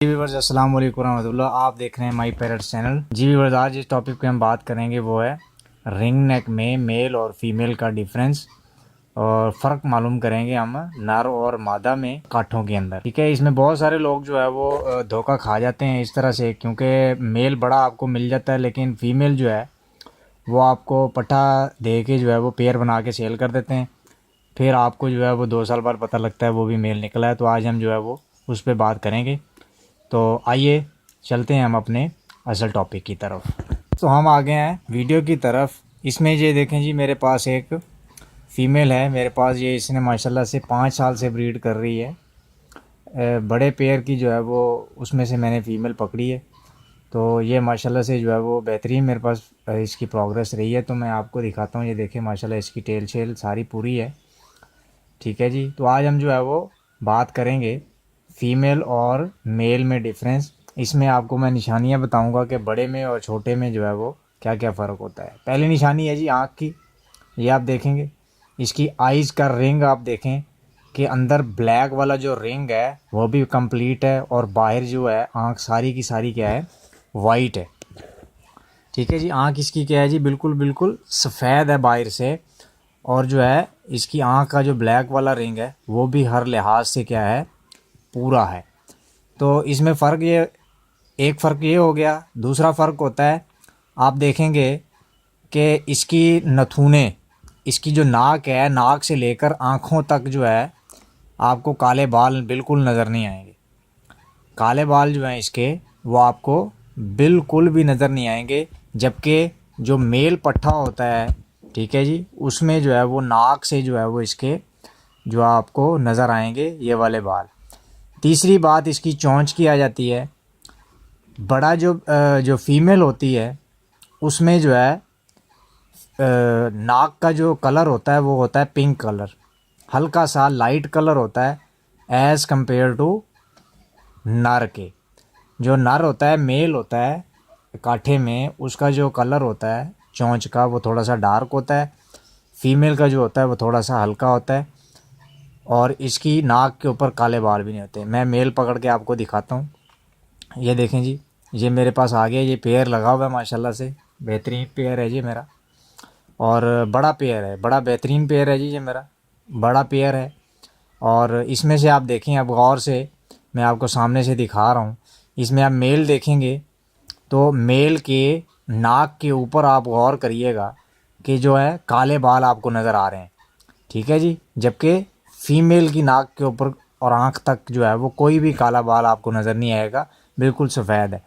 जी viewers, अस्सलाम वालेकुम रहमतुल्लाह। आप देख रहे हैं माई पैरट चैनल। जी व्यूअर्स, आज जिस टॉपिक पे हम बात करेंगे वो है रिंग नेक में मेल और फीमेल का डिफरेंस और फ़र्क मालूम करेंगे हम नर और मादा में काठों के अंदर। ठीक है, इसमें बहुत सारे लोग जो है वो धोखा खा जाते हैं इस तरह से, क्योंकि मेल बड़ा आपको मिल जाता है लेकिन फ़ीमेल जो है वो आपको पट्ठा दे के जो है वो पेयर बना के सेल कर देते हैं। फिर आपको जो है वो 2 साल बाद पता लगता है वो भी मेल निकला है। तो आज हम जो है वो उस पर बात करेंगे। तो आइए चलते हैं हम अपने असल टॉपिक की तरफ। तो हम आ गए हैं वीडियो की तरफ। इसमें ये देखें जी, मेरे पास एक फ़ीमेल है मेरे पास। ये इसने माशाल्लाह से 5 साल से ब्रीड कर रही है। बड़े पेयर की जो है वो उसमें से मैंने फ़ीमेल पकड़ी है। तो ये माशाल्लाह से जो है वो बेहतरीन मेरे पास इसकी प्रोग्रेस रही है। तो मैं आपको दिखाता हूँ। ये देखें माशाल्लाह इसकी टेल शेल सारी पूरी है। ठीक है जी। तो आज हम जो है वो बात करेंगे फ़ीमेल और मेल में डिफरेंस। इसमें आपको मैं निशानियां बताऊंगा कि बड़े में और छोटे में जो है वो क्या क्या फ़र्क होता है। पहली निशानी है जी आँख की। ये आप देखेंगे इसकी आइज़ का रिंग आप देखें कि अंदर ब्लैक वाला जो रिंग है वो भी कंप्लीट है और बाहर जो है आँख सारी की सारी क्या है, वाइट है। ठीक है जी। आँख इसकी क्या है जी, बिल्कुल बिल्कुल सफ़ेद है बाहर से। और जो है इसकी आँख का जो ब्लैक वाला रिंग है वो भी हर लिहाज से क्या है, पूरा है। तो इसमें फ़र्क ये, एक फ़र्क ये हो गया। दूसरा फ़र्क होता है, आप देखेंगे कि इसकी नथुने, इसकी जो नाक है, नाक से लेकर आँखों तक जो है आपको काले बाल बिल्कुल नज़र नहीं आएंगे। काले बाल जो हैं इसके वो आपको बिल्कुल भी नज़र नहीं आएंगे। जबकि जो मेल पट्ठा होता है, ठीक है जी, उसमें जो है वो नाक से जो है वो इसके जो आपको नज़र आएंगे ये वाले बाल। तीसरी बात इसकी चोंच की आ जाती है। बड़ा जो फीमेल होती है उसमें जो है नाक का जो कलर होता है वो होता है पिंक कलर, हल्का सा लाइट कलर होता है एज़ कंपेयर टू नर के। जो नर होता है, मेल होता है काठे में, उसका जो कलर होता है चोंच का वो थोड़ा सा डार्क होता है। फीमेल का जो होता है वो थोड़ा सा हल्का होता है। और इसकी नाक के ऊपर काले बाल भी नहीं होते। मैं मेल पकड़ के आपको दिखाता हूँ। ये देखें जी, ये मेरे पास आ गया। ये पेयर लगा हुआ है माशाल्लाह से, बेहतरीन पेयर है जी मेरा। और बड़ा पेयर है, बड़ा बेहतरीन पेयर है जी ये मेरा, बड़ा पेयर है। और इसमें से आप देखें, अब गौर से मैं आपको सामने से दिखा रहा हूँ। इसमें आप मेल देखेंगे तो मेल के नाक के ऊपर आप गौर करिएगा कि जो है काले बाल आपको नज़र आ रहे हैं। ठीक है जी। जबकि फ़ीमेल की नाक के ऊपर और आँख तक जो है वो कोई भी काला बाल आपको नज़र नहीं आएगा, बिल्कुल सफ़ेद है।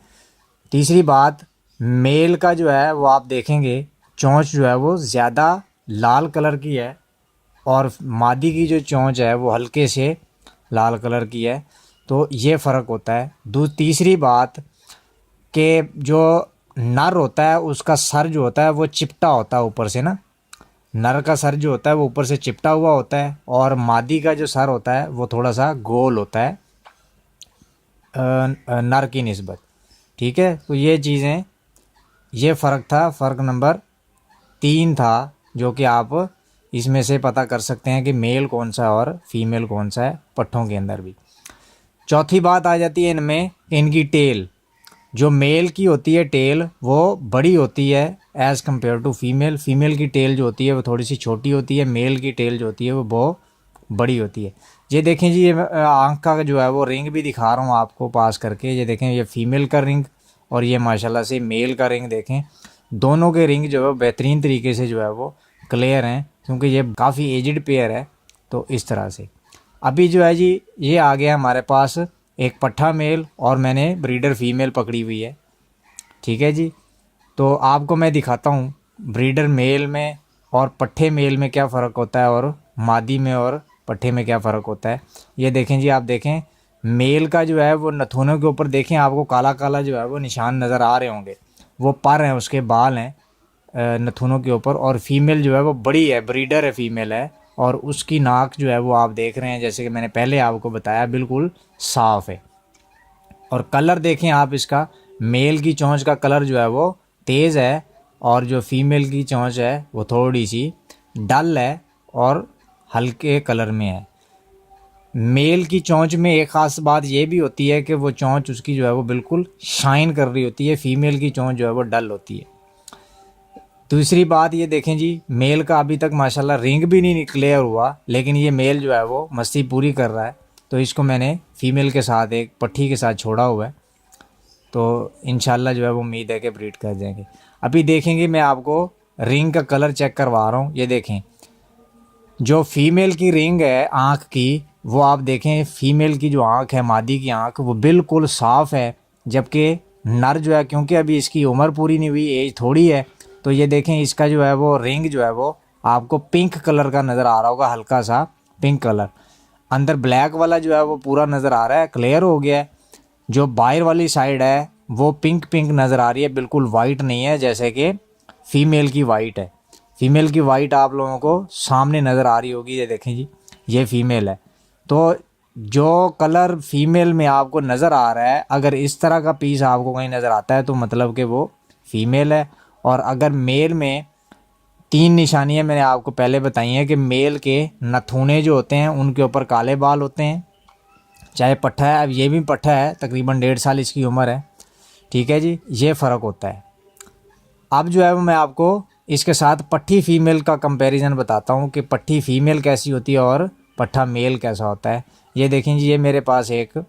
तीसरी बात, मेल का जो है वो आप देखेंगे चोंच जो है वो ज़्यादा लाल कलर की है और मादी की जो चोंच है वो हल्के से लाल कलर की है। तो ये फ़र्क होता है। तीसरी बात कि जो नर होता है उसका सर जो होता है वो चिपटा होता है ऊपर से ना। नर का सर जो होता है वो ऊपर से चिपटा हुआ होता है और मादी का जो सर होता है वो थोड़ा सा गोल होता है नर की निस्बत। ठीक है। तो ये चीज़ें, ये फ़र्क था, फ़र्क नंबर 3 था, जो कि आप इसमें से पता कर सकते हैं कि मेल कौन सा है और फीमेल कौन सा है पट्ठों के अंदर भी। चौथी बात आ जाती है इनमें, इनकी टेल। जो मेल की होती है टेल वो बड़ी होती है as compare to female. Female की टेल जो होती है वो थोड़ी सी छोटी होती है, मेल की टेल जो होती है वो बहुत बड़ी होती है। ये देखें जी, ये आँख का जो है वो रिंग भी दिखा रहा हूँ आपको पास करके। ये देखें, ये फ़ीमेल का रिंग और ये माशाल्लाह से मेल का रिंग देखें। दोनों के रिंग जो है बेहतरीन तरीके से जो है वो क्लियर हैं, क्योंकि ये काफ़ी एजड पेयर है। तो इस तरह से अभी जो है जी, ये आ गया हमारे पास एक पट्ठा मेल और मैंने ब्रीडर फीमेल पकड़ी हुई है। ठीक है जी। तो आपको मैं दिखाता हूँ ब्रीडर मेल में और पट्ठे मेल में क्या फ़र्क होता है और मादी में और पट्ठे में क्या फ़र्क होता है। ये देखें जी, आप देखें मेल का जो है वो नथुनों के ऊपर देखें, आपको काला काला जो है वो निशान नज़र आ रहे होंगे, वो पर हैं, उसके बाल हैं नथुनों के ऊपर। और फीमेल जो है वो बड़ी है, ब्रीडर है फीमेल है, और उसकी नाक जो है वो आप देख रहे हैं, जैसे कि मैंने पहले आपको बताया, बिल्कुल साफ़ है। और कलर देखें आप इसका, मेल की चोंच का कलर जो है वो तेज़ है और जो फीमेल की चोंच है वो थोड़ी सी डल है और हल्के कलर में है। मेल की चोंच में एक ख़ास बात ये भी होती है कि वो चोंच उसकी जो है वो बिल्कुल शाइन कर रही होती है, फीमेल की चोंच जो है वो डल होती है। दूसरी बात ये देखें जी, मेल का अभी तक माशाल्लाह रिंग भी नहीं क्लियर हुआ, लेकिन ये मेल जो है वो मस्ती पूरी कर रहा है। तो इसको मैंने फीमेल के साथ एक पट्ठी के साथ छोड़ा हुआ है, तो इंशाल्लाह जो है वो उम्मीद है कि ब्रीड कर जाएंगे। अभी देखेंगे, मैं आपको रिंग का कलर चेक करवा रहा हूँ। ये देखें, जो फीमेल की रिंग है आँख की, वो आप देखें, फीमेल की जो आँख है, मादी की आँख, वो बिल्कुल साफ़ है। जबकि नर जो है, क्योंकि अभी इसकी उम्र पूरी नहीं हुई, एज थोड़ी है, तो ये देखें इसका जो है वो रिंग जो है वो आपको पिंक कलर का नज़र आ रहा होगा, हल्का सा पिंक कलर। अंदर ब्लैक वाला जो है वो पूरा नज़र आ रहा है, क्लियर हो गया है। जो बाहर वाली साइड है वो पिंक पिंक नज़र आ रही है, बिल्कुल वाइट नहीं है जैसे कि फ़ीमेल की वाइट है। फ़ीमेल की वाइट आप लोगों को सामने नज़र आ रही होगी, ये देखें जी, ये फ़ीमेल है। तो जो कलर फीमेल में आपको नज़र आ रहा है, अगर इस तरह का पीस आपको कहीं नज़र आता है तो मतलब कि वो फ़ीमेल है। और अगर मेल में 3 निशानियाँ मैंने आपको पहले बताई हैं कि मेल के नथुने जो होते हैं उनके ऊपर काले बाल होते हैं, चाहे पट्ठा है, अब ये भी पट्ठा है, तकरीबन 1.5 साल इसकी उम्र है, ठीक है जी, ये फ़र्क होता है। अब जो है वो मैं आपको इसके साथ पट्ठी फ़ीमेल का कंपैरिजन बताता हूँ कि पट्ठी फ़ीमेल कैसी होती है और पट्ठा मेल कैसा होता है। ये देखें जी, ये मेरे पास एक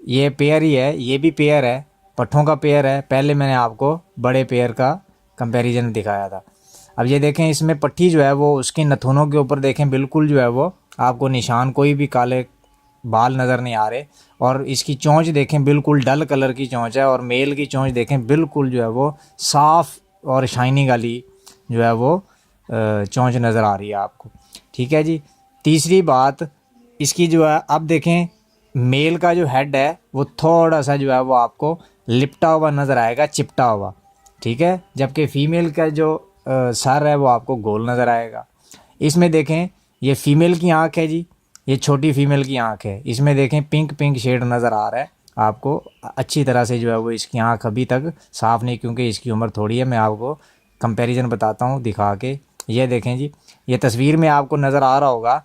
ये पेयर ही है, ये भी पेयर है, पट्ठों का पेयर है। पहले मैंने आपको बड़े पेयर का कंपैरिजन दिखाया था। अब ये देखें, इसमें पट्ठी जो है वो उसके नथुनों के ऊपर देखें, बिल्कुल जो है वो आपको निशान, कोई भी काले बाल नज़र नहीं आ रहे। और इसकी चोंच देखें, बिल्कुल डल कलर की चोंच है। और मेल की चोंच देखें, बिल्कुल जो है वो साफ़ और शाइनिंग वाली जो है वो चोंच नज़र आ रही है आपको, ठीक है जी। तीसरी बात इसकी जो है, अब देखें मेल का जो हेड है वो थोड़ा सा जो है वो आपको लिपटा हुआ नज़र आएगा, चिपटा हुआ, ठीक है। जबकि फ़ीमेल का जो सर है वो आपको गोल नज़र आएगा। इसमें देखें, ये फ़ीमेल की आँख है जी, ये छोटी फ़ीमेल की आँख है। इसमें देखें पिंक पिंक शेड नज़र आ रहा है आपको अच्छी तरह से, जो है वो इसकी आँख अभी तक साफ़ नहीं, क्योंकि इसकी उम्र थोड़ी है। मैं आपको कंपैरिजन बताता हूँ दिखा के। ये देखें जी, ये तस्वीर में आपको नज़र आ रहा होगा,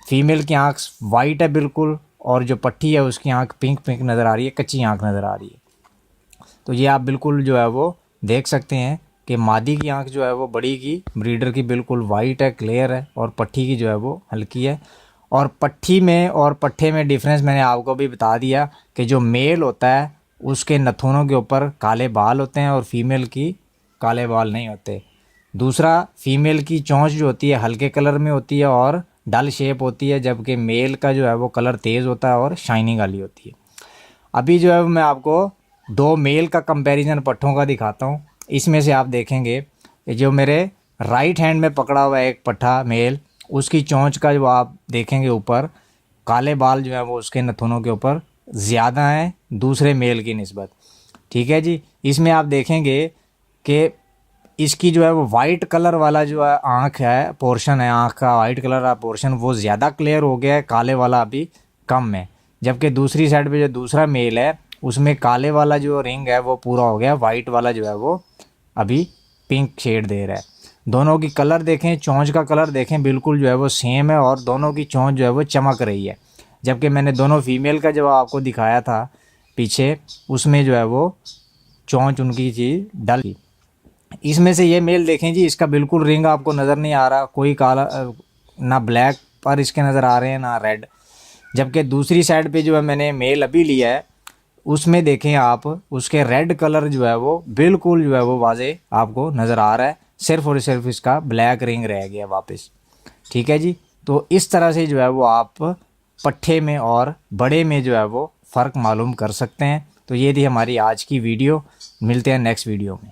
फ़ीमेल की आँख वाइट है बिल्कुल, और जो पट्टी है उसकी आँख पिंक पिंक नज़र आ रही है, कच्ची आँख नज़र आ रही है। तो ये आप बिल्कुल जो है वो देख सकते हैं कि मादी की आँख जो है वो बड़ी की, ब्रीडर की, बिल्कुल वाइट है, क्लियर है, और पट्टी की जो है वो हल्की है। और पट्टी में और पट्ठे में डिफरेंस मैंने आपको भी बता दिया कि जो मेल होता है उसके नथुनों के ऊपर काले बाल होते हैं और फीमेल की काले बाल नहीं होते। दूसरा, फीमेल की चोंच जो होती है हल्के कलर में होती है और डल शेप होती है, जबकि मेल का जो है वो कलर तेज़ होता है और शाइनिंग वाली होती है। अभी जो है मैं आपको 2 मेल का कंपैरिजन पट्ठों का दिखाता हूँ। इसमें से आप देखेंगे जो मेरे राइट हैंड में पकड़ा हुआ है एक पट्ठा मेल, उसकी चोंच का जो आप देखेंगे ऊपर काले बाल जो है वो उसके नथुनों के ऊपर ज़्यादा हैं दूसरे मेल की निस्बत, ठीक है जी। इसमें आप देखेंगे कि इसकी जो है वो वाइट कलर वाला जो है आँख है, पोर्शन है आँख का, वाइट कलर का पोर्शन वो ज़्यादा क्लियर हो गया है, काले वाला अभी कम है। जबकि दूसरी साइड पे जो दूसरा मेल है उसमें काले वाला जो रिंग है वो पूरा हो गया, वाइट वाला जो है वो अभी पिंक शेड दे रहा है। दोनों की कलर देखें, चोंच का कलर देखें, बिल्कुल जो है वो सेम है और दोनों की चोंच जो है वो चमक रही है। जबकि मैंने दोनों फीमेल का जब आपको दिखाया था पीछे, उसमें जो है वो चोंच उनकी चीज़ डल। इसमें से ये मेल देखें जी, इसका बिल्कुल रिंग आपको नज़र नहीं आ रहा, कोई काला ना ब्लैक पर इसके नज़र आ रहे हैं ना रेड। जबकि दूसरी साइड पे जो है मैंने मेल अभी लिया है उसमें देखें आप, उसके रेड कलर जो है वो बिल्कुल जो है वो वाजे आपको नज़र आ रहा है, सिर्फ और सिर्फ इसका ब्लैक रिंग रह गया वापस, ठीक है जी। तो इस तरह से जो है वो आप पट्ठे में और बड़े में जो है वो फ़र्क मालूम कर सकते हैं। तो ये थी हमारी आज की वीडियो, मिलते हैं नेक्स्ट वीडियो में।